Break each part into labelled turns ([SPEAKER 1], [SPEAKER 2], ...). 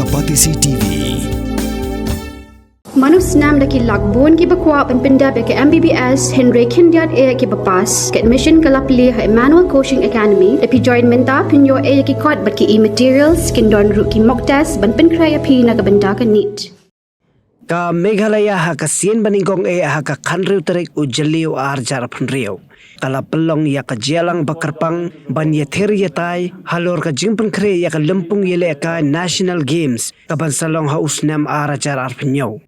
[SPEAKER 1] Kapatisi TV.
[SPEAKER 2] Manus nam daki lakbon ki bakwa penpinda be ke MBBS Henry Kindiat e ki bapas ke admission kalapli ha Emmanuel Coaching Academy epi join menta pinyo e ki kot bat ki e-materials kin don ru ki mock test ban Pynkhreh api na kabenda ka neat.
[SPEAKER 3] Ka Meghalaya ha ka sien baningkong e ha ka kanriw tarik u Jylla arjar penriw. Kala pelong ya ka Jylang bakarpang ban yether yetai halor ka jing Pynkhreh ya ka lempung yele ka National Games ka bansalong ha usnam arjar arpenyo.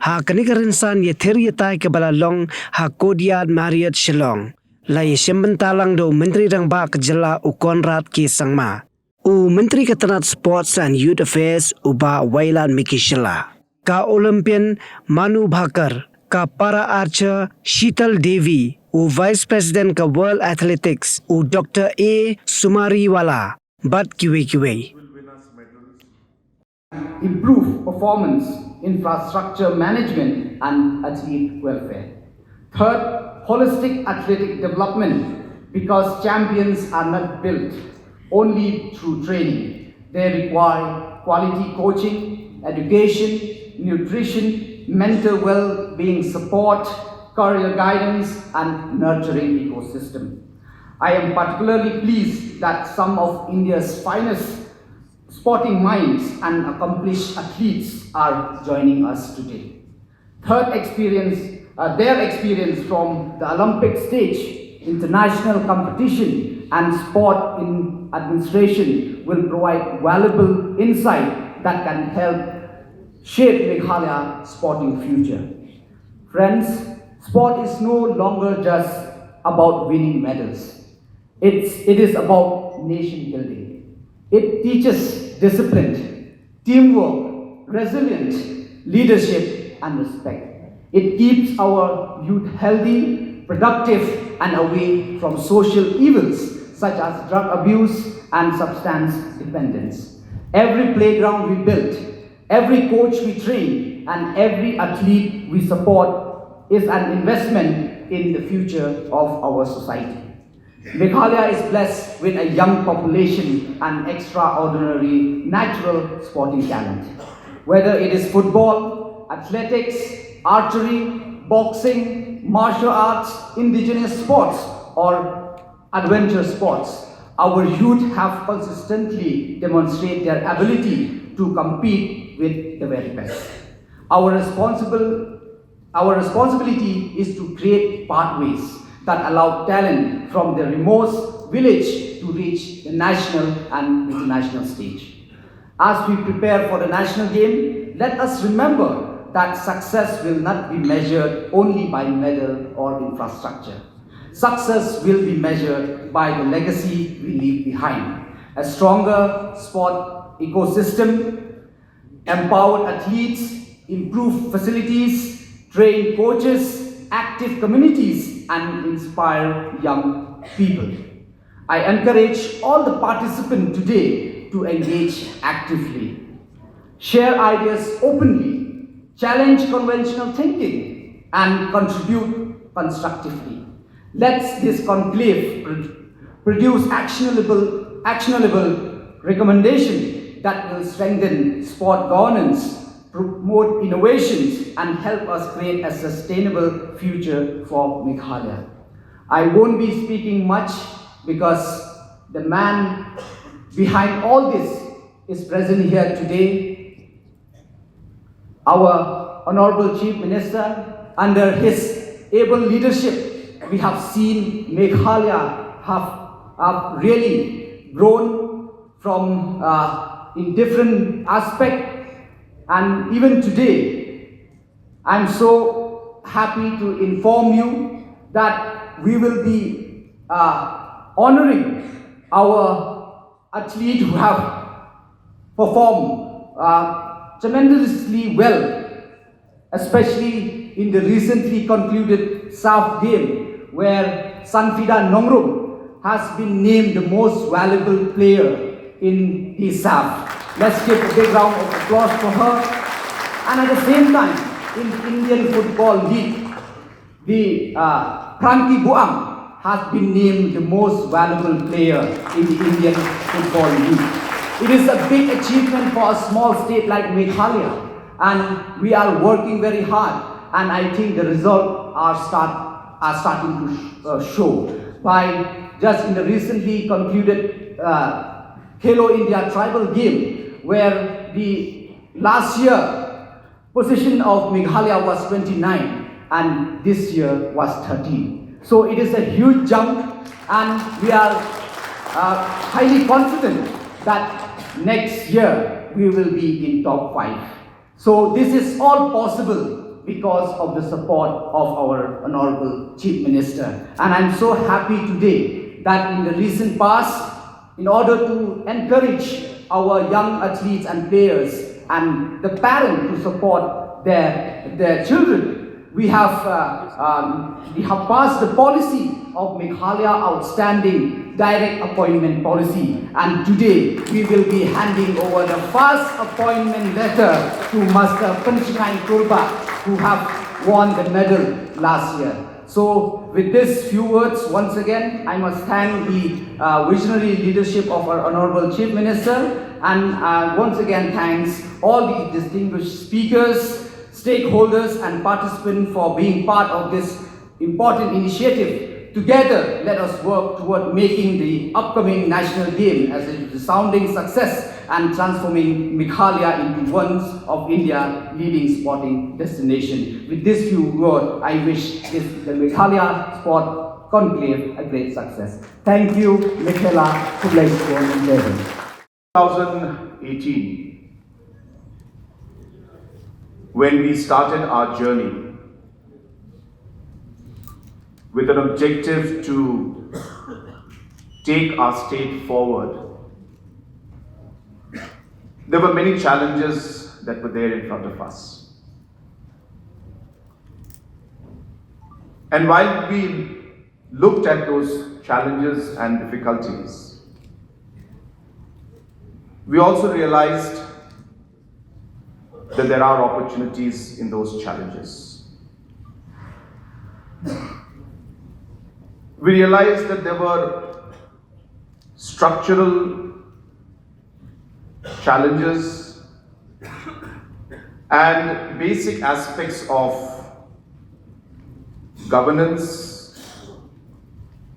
[SPEAKER 3] Ha kanikarinsan yether yetai ka balalong ha Kodiad Marriott Shillong. La yesem bentalang do menteri rang ba ka Jylla u Konrad ki sangma. U menteri ketenat Sports and Youth Affairs u ba Wailan Miki Shilla. Ka Olympian Manu Bhaker, ka para archer Sheetal Devi, u Vice President ka World Athletics u Dr. A. Sumariwala, bat kiwe.
[SPEAKER 4] Improve performance, infrastructure management and athlete welfare. Third, holistic athletic development, because champions are not built only through training. They require quality coaching, education, nutrition, mental well-being support, career guidance and nurturing ecosystem. I am particularly pleased that some of India's finest sporting minds and accomplished athletes are joining us today. Third, their experience from the Olympic stage, international competition and sport in administration will provide valuable insight that can help shape Meghalaya's sporting future. Friends, sport is no longer just about winning medals. It is about nation building. It teaches discipline, teamwork, resilience, leadership and respect. It keeps our youth healthy, productive and away from social evils such as drug abuse and substance dependence. Every playground we build, every coach we train and every athlete we support is an investment in the future of our society. Meghalaya is blessed with a young population and extraordinary natural sporting talent. Whether it is football, athletics, archery, boxing, martial arts, indigenous sports or adventure sports, our youth have consistently demonstrated their ability to compete with the very best. Our responsibility is to create pathways that allow talent from the remote village to reach the national and international stage. As we prepare for the national game, let us remember that success will not be measured only by medal or infrastructure. Success will be measured by the legacy we leave behind. A stronger sport ecosystem, empowered athletes, improved facilities, trained coaches, active communities, and inspire young people. I encourage all the participants today to engage actively, share ideas openly, challenge conventional thinking, and contribute constructively. Let this conclave produce actionable recommendations that will strengthen sport governance, promote innovations, and help us create a sustainable future for Meghalaya. I won't be speaking much because the man behind all this is present here today. Our Honorable Chief Minister, under his able leadership, we have seen Meghalaya have really grown from in different aspects. And even today, I'm so happy to inform you that we will be honoring our athletes who have performed tremendously well, especially in the recently concluded SAF game, where Sanfida Nongrum has been named the most valuable player in the SAF. Let's give a big round of applause for her. And at the same time, in Indian Football League, the Pranki Buang has been named the most valuable player in the Indian Football League. It is a big achievement for a small state like Meghalaya, and we are working very hard, and I think the results are starting to show. By just in the recently concluded Khelo India tribal game, where the last year position of Meghalaya was 29 and this year was 13. So it is a huge jump, and we are highly confident that next year we will be in top 5. So this is all possible because of the support of our Honorable Chief Minister. And I'm so happy today that in the recent past, in order to encourage our young athletes and players and the parents to support their children, we have passed the policy of Meghalaya Outstanding Direct Appointment Policy, and today we will be handing over the first appointment letter to Master Pynkhreh, who have won the medal last year. So with these few words, once again, I must thank the visionary leadership of our Honorable Chief Minister, and once again thanks all the distinguished speakers, stakeholders and participants for being part of this important initiative. Together, let us work toward making the upcoming national game as a resounding success and transforming Meghalaya into one of India's leading sporting destination. With this few words, I wish the Meghalaya Sport Conclave a great success. Thank you, Michaela, to bless you in heaven.
[SPEAKER 1] 2018, when we started our journey with an objective to take our state forward, there were many challenges that were there in front of us. And while we looked at those challenges and difficulties, we also realized that there are opportunities in those challenges. We realized that there were structural challenges and basic aspects of governance,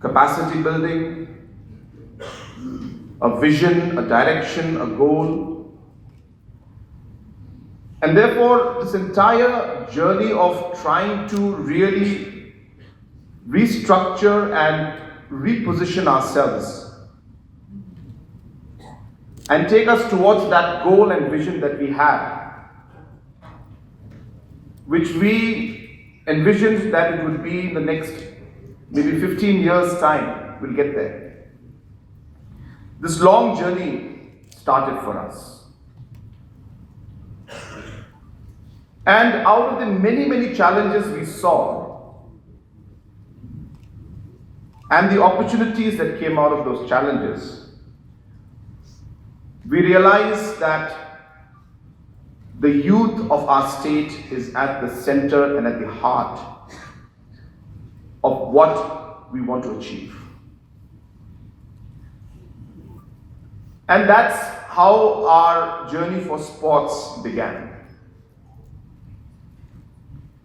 [SPEAKER 1] capacity building, a vision, a direction, a goal. And therefore, this entire journey of trying to really restructure and reposition ourselves and take us towards that goal and vision that we had, which we envisioned that it would be in the next maybe 15 years' time, we'll get there. This long journey started for us. And out of the many challenges we saw and the opportunities that came out of those challenges, we realized that the youth of our state is at the center and at the heart of what we want to achieve. And that's how our journey for sports began.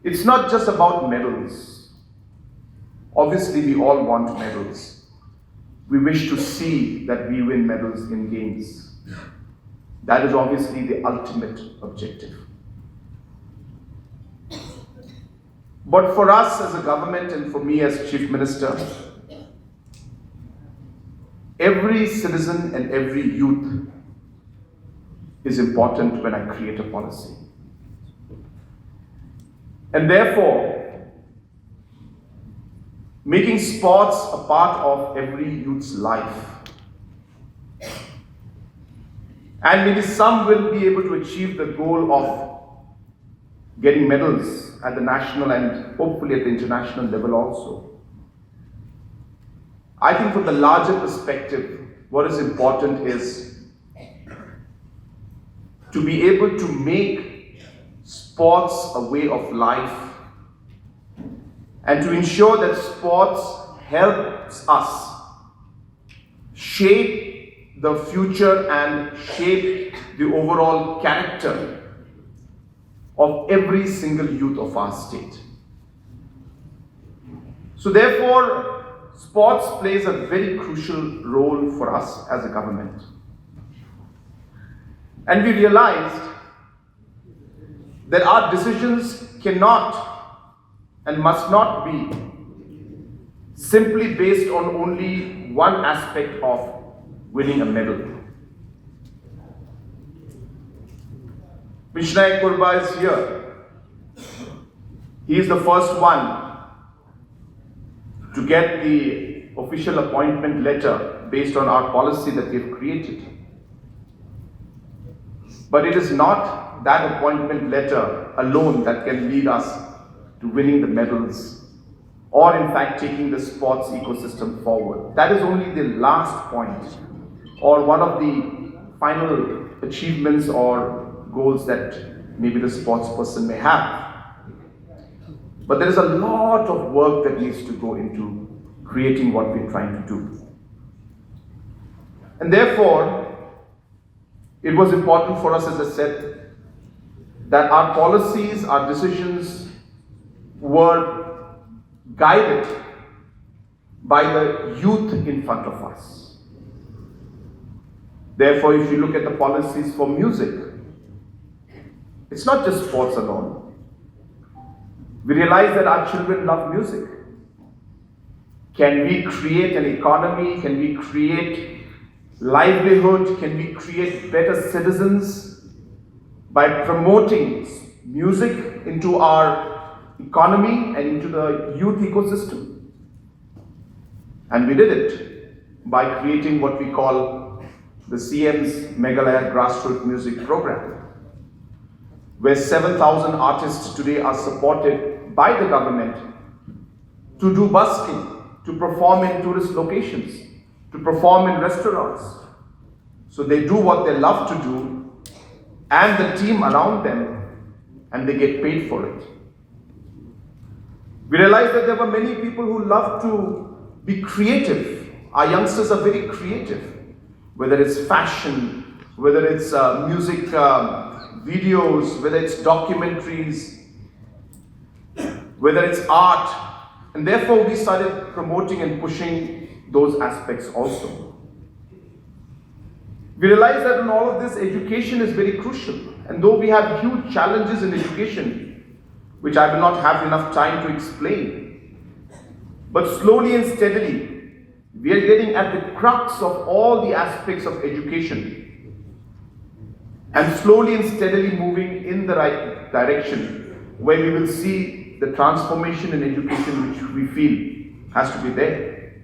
[SPEAKER 1] It's not just about medals. Obviously, we all want medals. We wish to see that we win medals in games. That is obviously the ultimate objective. But for us as a government and for me as Chief Minister, every citizen and every youth is important when I create a policy. And therefore, making sports a part of every youth's life. And maybe some will be able to achieve the goal of getting medals at the national and hopefully at the international level also. I think from the larger perspective, what is important is to be able to make sports a way of life and to ensure that sports helps us shape the future and shape the overall character of every single youth of our state. So therefore, sports plays a very crucial role for us as a government. And we realized that our decisions cannot and must not be simply based on only one aspect of winning a medal. Pynkhreh Kurba is here. He is the first one to get the official appointment letter based on our policy that we have created. But it is not that appointment letter alone that can lead us to winning the medals or in fact taking the sports ecosystem forward. That is only the last point or one of the final achievements or goals that maybe the sports person may have. But there is a lot of work that needs to go into creating what we're trying to do. And therefore, it was important for us, as I said, that our policies, our decisions were guided by the youth in front of us. Therefore, if you look at the policies for music, it's not just sports alone. We realize that our children love music. Can we create an economy? Can we create livelihood? Can we create better citizens by promoting music into our economy and into the youth ecosystem? And we did it by creating what we call the CM's Meghalaya Grassroots Music Program, where 7,000 artists today are supported by the government to do busking, to perform in tourist locations, to perform in restaurants. So they do what they love to do and the team around them, and they get paid for it. We realized that there were many people who love to be creative. Our youngsters are very creative, whether it's fashion, whether it's music videos, whether it's documentaries, whether it's art. And therefore we started promoting and pushing those aspects also. We realized that in all of this, education is very crucial. And though we have huge challenges in education, which I will not have enough time to explain, but slowly and steadily, we are getting at the crux of all the aspects of education and slowly and steadily moving in the right direction, where we will see the transformation in education which we feel has to be there.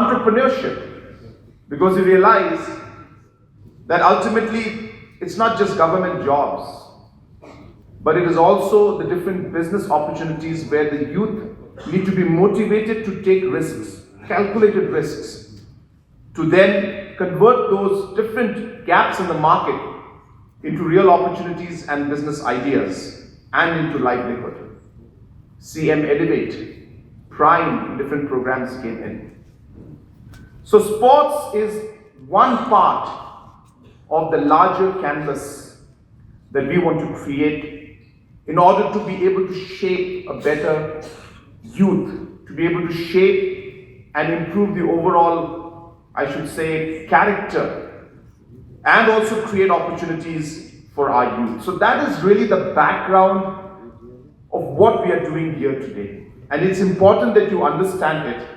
[SPEAKER 1] Entrepreneurship, because we realize that ultimately it's not just government jobs, but it is also the different business opportunities where the youth need to be motivated to take risks, calculated risks, to then convert those different gaps in the market into real opportunities and business ideas and into livelihood. CM Elevate, Prime, different programs came in. So sports is one part of the larger canvas that we want to create in order to be able to shape a better youth, to be able to shape and improve the overall, I should say, character, and also create opportunities for our youth. So that is really the background of what we are doing here today. And it's important that you understand it,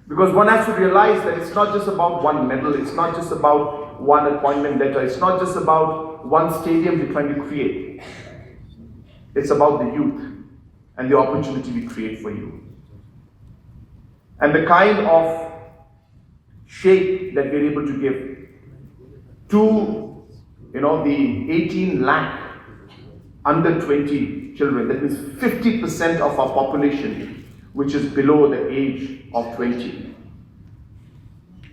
[SPEAKER 1] because one has to realize that it's not just about one medal, it's not just about one appointment letter, it's not just about one stadium we're trying to create. It's about the youth and the opportunity we create for you. And the kind of shape that we're able to give to, the 18 lakh under 20 children. That means 50% of our population, which is below the age of 20.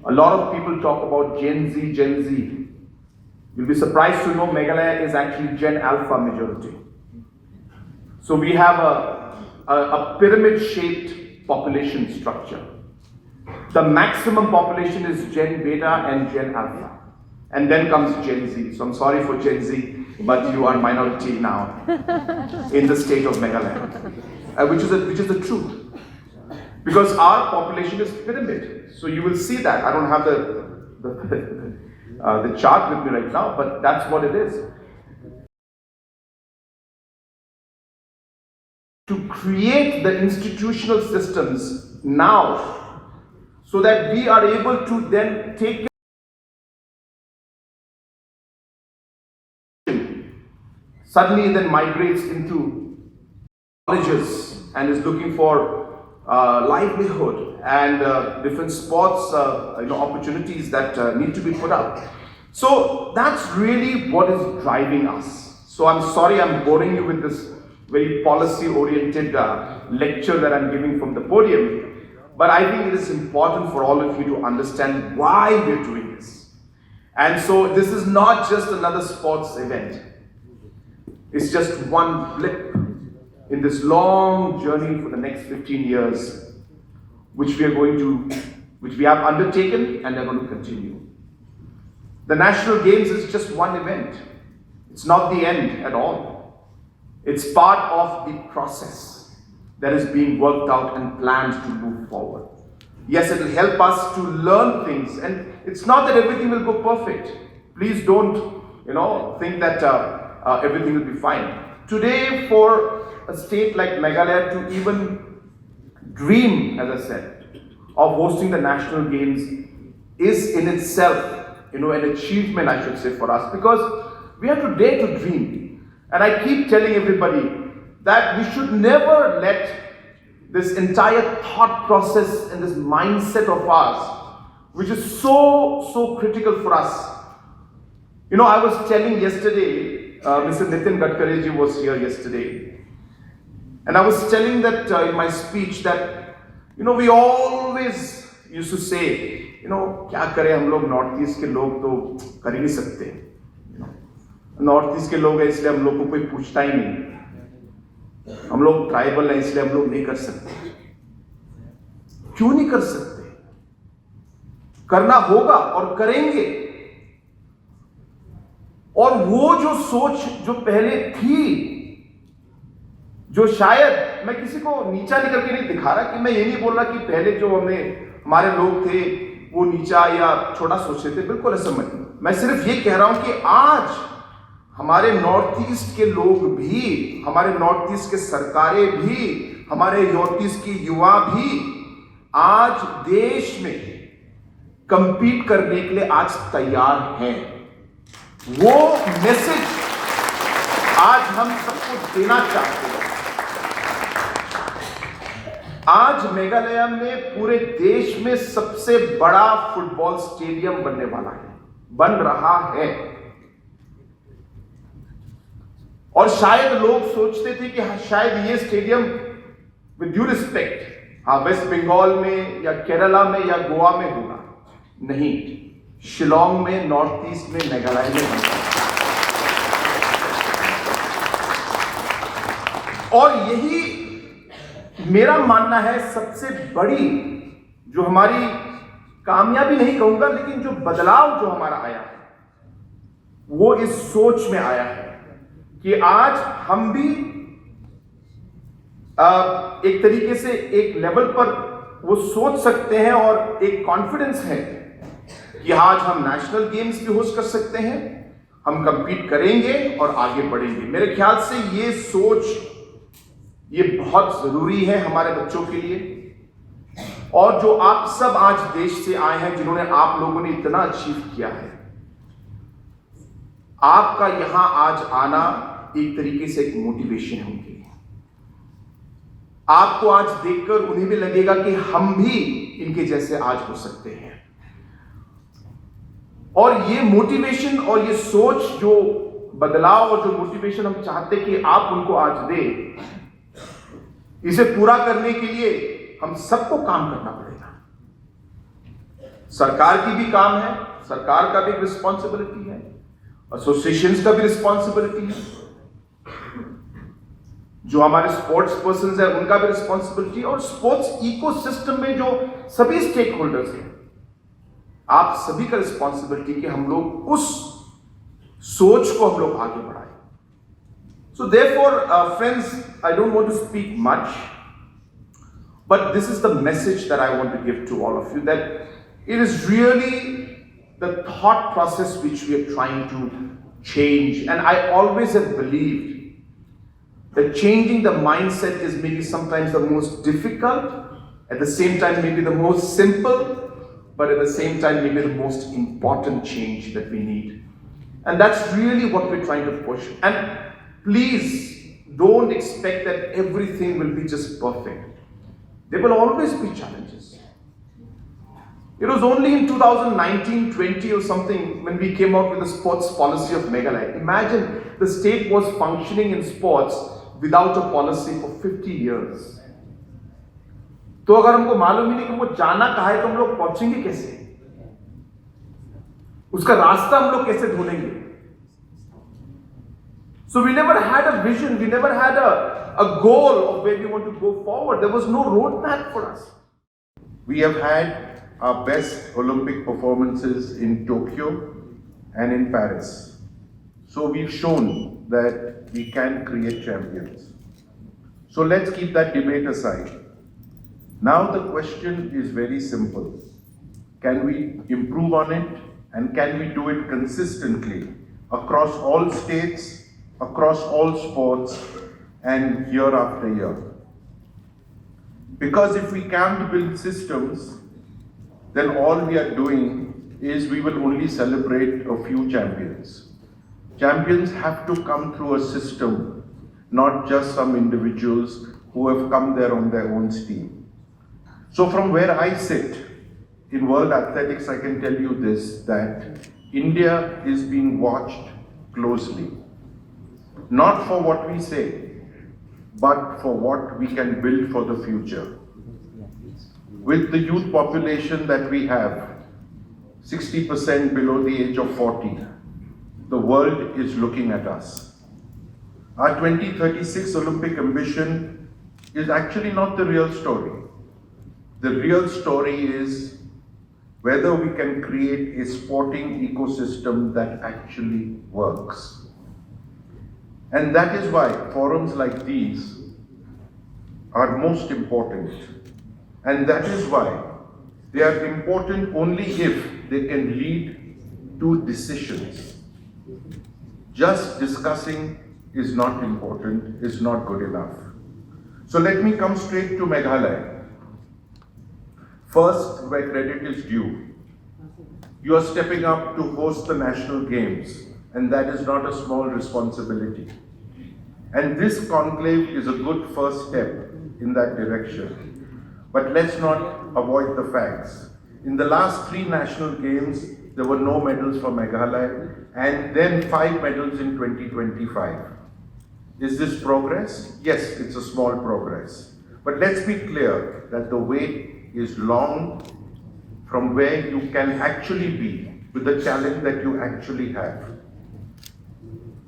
[SPEAKER 1] A lot of people talk about Gen Z. You'll be surprised to know Meghalaya is actually Gen Alpha majority. So we have a pyramid-shaped population structure. The maximum population is Gen Beta and Gen Alpha. And then comes Gen Z. So I'm sorry for Gen Z, but you are minority now in the state of Meghalaya, which is the truth. Because our population is pyramid. So you will see that. I don't have the chart with me right now, but that's what it is. To create the institutional systems now so that we are able to then take suddenly then migrates into colleges and is looking for livelihood and different sports opportunities that need to be put up. So that's really what is driving us. So I'm sorry I'm boring you with this very policy-oriented lecture that I'm giving from the podium, but I think it is important for all of you to understand why we're doing this. And so this is not just another sports event. It's just one blip in this long journey for the next 15 years, which we have undertaken and are going to continue. The National Games is just one event. It's not the end at all. It's part of the process that is being worked out and planned to move forward. Yes, it will help us to learn things, and it's not that everything will go perfect. Please don't, think that everything will be fine. Today, for a state like Meghalaya to even dream, as I said, of hosting the National Games is in itself, an achievement, I should say, for us, because we have to dare to dream. And I keep telling everybody that we should never let this entire thought process and this mindset of ours, which is so critical for us. I was telling yesterday, Mr. Nitin Gadkari ji was here yesterday, and I was telling that in my speech that, we always used to say, क्या करें हम लोग north east के लोग तो कर ही नहीं सकते, नॉर्थ ईस्ट के लोग हैं इसलिए हम लोग को कोई पूछता ही नहीं, हम लोग ट्राइबल हैं इसलिए हम लोग नहीं कर सकते। क्यों नहीं कर सकते? करना होगा और करेंगे। और वो जो सोच जो पहले थी, जो शायद मैं किसी को नीचा लेकर के नहीं दिखा रहा, कि मैं ये नहीं बोल रहा कि पहले जो हमारे लोग थे वो नीचा या छोटा सोचते थे, बिल्कुल ऐसा नहीं। मैं सिर्फ ये कह रहा हूं कि आज हमारे नॉर्थ ईस्ट के लोग भी, हमारे नॉर्थ ईस्ट के सरकारें भी, हमारे नॉर्थ ईस्ट के युवा भी आज देश में कंपीट करने के लिए आज तैयार हैं। वो मैसेज आज हम सबको देना चाहते हैं। आज मेघालय में पूरे देश में सबसे बड़ा फुटबॉल स्टेडियम बनने वाला है, बन रहा है। और शायद लोग सोचते थे कि शायद ये stadium, with due respect, West Bengal में या केरला में या गोवा में होगा, नहीं, शिलोंग में, नॉर्थ ईस्ट में, मेघालय में होगा। और यही मेरा मानना है सबसे बड़ी जो हमारी कामयाबी नहीं कहूंगा, लेकिन जो बदलाव जो हमारा आया है वो इस सोच में आया है कि आज हम भी एक तरीके से एक लेवल पर वो सोच सकते हैं और एक कॉन्फिडेंस है कि आज हम नेशनल गेम्स भी होस्ट कर सकते हैं, हम कंपीट करेंगे और आगे बढ़ेंगे। मेरे ख्याल से ये सोच ये बहुत जरूरी है हमारे बच्चों के लिए। और जो आप सब आज देश से आए हैं, जिन्होंने आप लोगों ने इतना अचीव किया है, आपका यहां आज आना एक तरीके से एक मोटिवेशन होगी। आपको आज देखकर उन्हें भी लगेगा कि हम भी इनके जैसे आज हो सकते हैं। और ये मोटिवेशन और ये सोच, जो बदलाव और जो मोटिवेशन हम चाहते कि आप उनको आज दें, इसे पूरा करने के लिए हम सबको काम करना पड़ेगा। सरकार की भी काम है, सरकार का भी एक रिस्पॉन्सिबिलिटी है, एसोसिएशंस का भी रिस्पॉन्सिबिलिटी है, जो हमारे स्पोर्ट्स पर्सन है उनका भी रिस्पॉन्सिबिलिटी, और स्पोर्ट्स इकोसिस्टम में जो सभी स्टेक होल्डर्स हैं, आप सभी का रिस्पॉन्सिबिलिटी कि हम लोग उस सोच को हम लोग आगे बढ़ाएं. So therefore, friends, I don't want to speak much, but this is the message that I want to give to all of you, that it is really the thought process which we are trying to change. And I always have believed that changing the mindset is maybe sometimes the most difficult, at the same time maybe the most simple, but at the same time maybe the most important change that we need. And that's really what we're trying to push. And please don't expect that everything will be just perfect. There will always be challenges. It was only in 2019-20 or something when we came out with the sports policy of Meghalaya. Imagine the state was functioning in sports without a policy for 50 years. तो अगर हमको मालूम ही नहीं कि हमको जाना कहाँ है तो हम लोग पहुंचेंगे कैसे? उसका रास्ता हम लोग कैसे ढूंढेंगे? So we never had a vision, we never had a goal of where we want to go forward. There was no roadmap for us.
[SPEAKER 5] We have had our best Olympic performances in Tokyo and in Paris. So we've shown that we can create champions. So let's keep that debate aside. Now the question is very simple. Can we improve on it, and can we do it consistently across all states, across all sports, and year after year? Because if we can't build systems, then all we are doing is we will only celebrate a few champions. Champions have to come through a system, not just some individuals who have come there on their own steam. So from where I sit in world athletics, I can tell you this, that India is being watched closely. Not for what we say, but for what we can build for the future. With the youth population that we have, 60% below the age of 40, the world is looking at us. Our 2036 Olympic ambition is actually not the real story. The real story is whether we can create a sporting ecosystem that actually works. And that is why forums like these are most important. And that is why they are important only if they can lead to decisions. Just discussing is not important, is not good enough. So let me come straight to Meghalaya. First, where credit is due. You are stepping up to host the national games, and that is not a small responsibility. And this conclave is a good first step in that direction. But let's not avoid the facts. In the last 3 national games, there were no medals for Meghalaya, and then 5 medals in 2025. Is this progress? Yes, it's a small progress. But let's be clear that the wait is long from where you can actually be with the challenge that you actually have.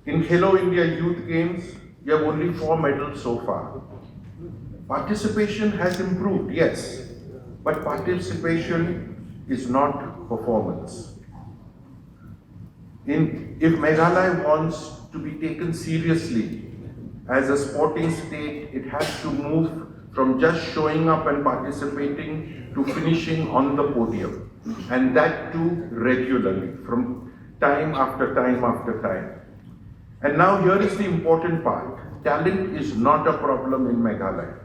[SPEAKER 5] In Khelo India Youth Games, you have only 4 medals so far. Participation has improved, yes, but participation is not performance. If Meghalaya wants to be taken seriously as a sporting state, it has to move from just showing up and participating to finishing on the podium, and that too regularly, from time after time after time. And now here is the important part. Talent is not a problem in Meghalaya.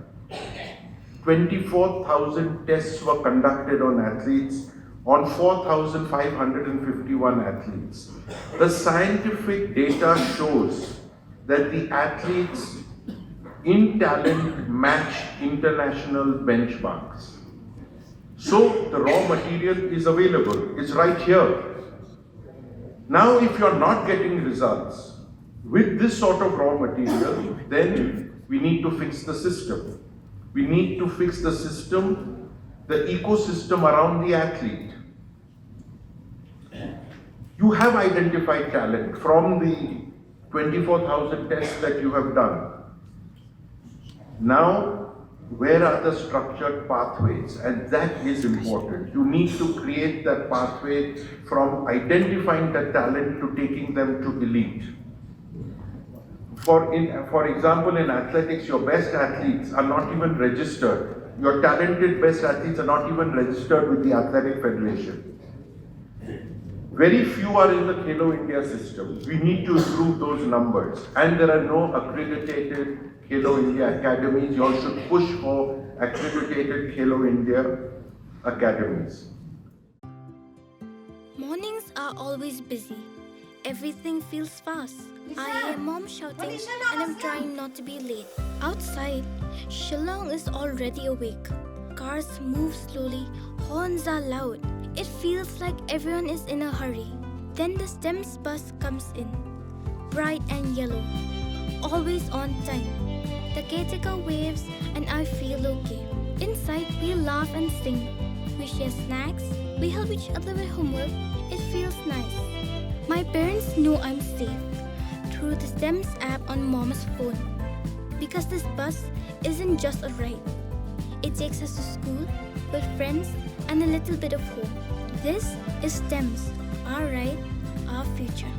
[SPEAKER 5] 24,000 tests were conducted on athletes, on 4,551 athletes. The scientific data shows that the athletes in talent match international benchmarks. So the raw material is available, it's right here. Now if you're not getting results with this sort of raw material, then we need to fix the system. We need to fix the system, the ecosystem around the athlete. You have identified talent from the 24,000 tests that you have done. Now, where are the structured pathways? And that is important. You need to create that pathway from identifying the talent to taking them to elite. For example, in athletics, your best athletes are not even registered. Your talented best athletes are not even registered with the Athletic Federation. Very few are in the Khelo India system. We need to improve those numbers. And there are no accredited Khelo India academies. You all should push for accredited Khelo India academies.
[SPEAKER 6] Mornings are always busy. Everything feels fast. I hear mom shouting and I'm trying not to be late. Outside, Shillong is already awake. Cars move slowly, horns are loud. It feels like everyone is in a hurry. Then the STEMS bus comes in, bright and yellow, always on time. The caretaker waves and I feel okay. Inside, we laugh and sing. We share snacks, we help each other with homework. It feels nice. My parents know I'm safe through the STEMS app on mom's phone. Because this bus isn't just a ride. It takes us to school with friends and a little bit of hope. This is STEMS, our ride, our future.